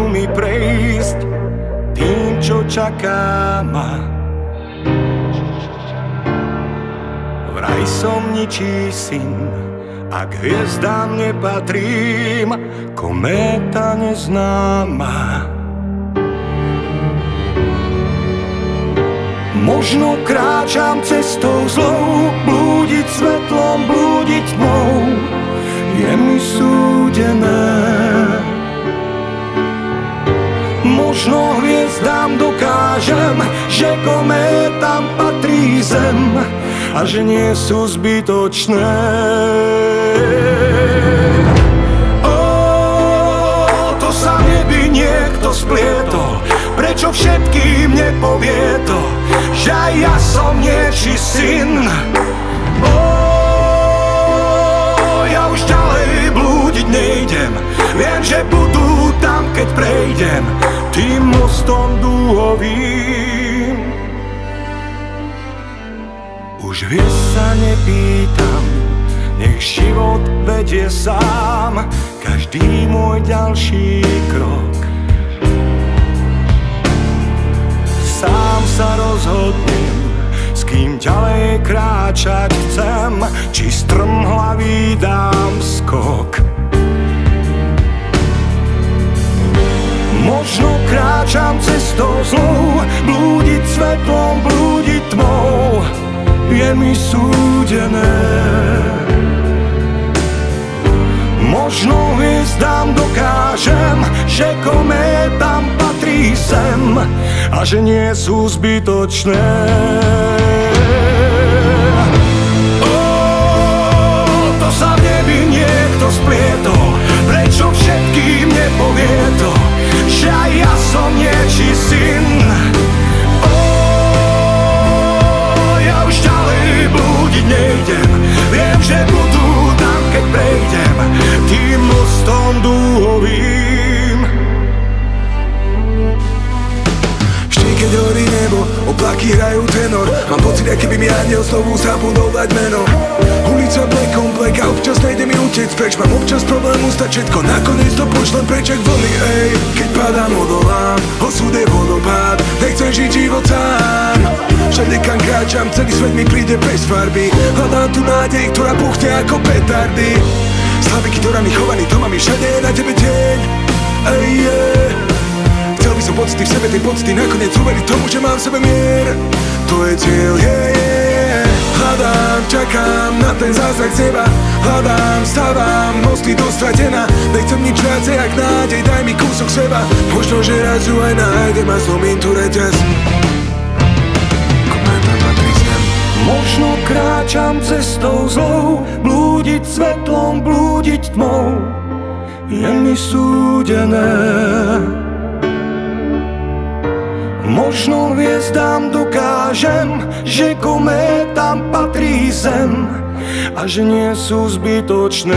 umožňujú mi prejsť tým, čo čaká ma. Vraj som ničí syn, a k hviezdám nepatrím, kométa neznáma. Možno kráčam cestou zlou, blúdiť svetlom, blúdiť tmou je mi súdené. Možno hviezdám dokážem, že kométam patrí zem a že nie sú zbytočné. To sa v nebi niekto splietol, prečo všetkým nepovie to, že aj ja som niečí syn. Ja už ďalej blúdiť nejdem, viem, že budú tam, keď prejdem tým mostom dúhovým. Už vieš, sa nepýtam, nech život vedie sám každý môj ďalší krok. Sám sa rozhodnem, s kým ďalej kráčať chcem, či strmhlavý dám skok. Možno kráčam cestou zlou, blúdiť svetlom, blúdiť tmou je mi súdené. Možno hviezdám dokážem, že kométam patrí sem a že nie sú zbytočné. To sa v nebi niekto splietol, prečo všetkým nepovie to, že aj ja som niečí syn. Ja už ďalej blúdiť nejdem, viem, že budú tam, keď prejdem tým mostom dúhovým. Vždy, keď horí nebo, oblaky hrajú tenor, mám pocit, aký by mi aniel znovu zabudol dať meno. Ulica black on black a občas nejde mi utiec preč, mám občas problém ustať všetko, nakoniec to pošlem preč jak vlny, ej. Keď padám, odolám, osud je vodopád, nechcem žiť život sám. Všade kam kráčam, celý svet mi príde bez farby, hľadám tu nádej, ktorá puchne ako petardy. Slaviky do rany chovaný, to mám i všade je na tebe tieň, ej, chcel by som pocity v sebe, tej pocity nakoniec uveriť tomu, že mám v sebe mier. To je cieľ, hľadám, čakám na ten zázrak z neba, hľadám, stávam, mosty do stratená, nechcem nič viacej jak nádej, daj mi kúsok seba, možno, že raz ju aj nájdem a zlomím tu reťaz. Kométa patrí sem. Možno kráčam cestou zlou, blúdiť svetlom, blúdiť tmou je mi súdené. Možno hviezdám dokážem, že kométam patrí zem a že nie sú zbytočné.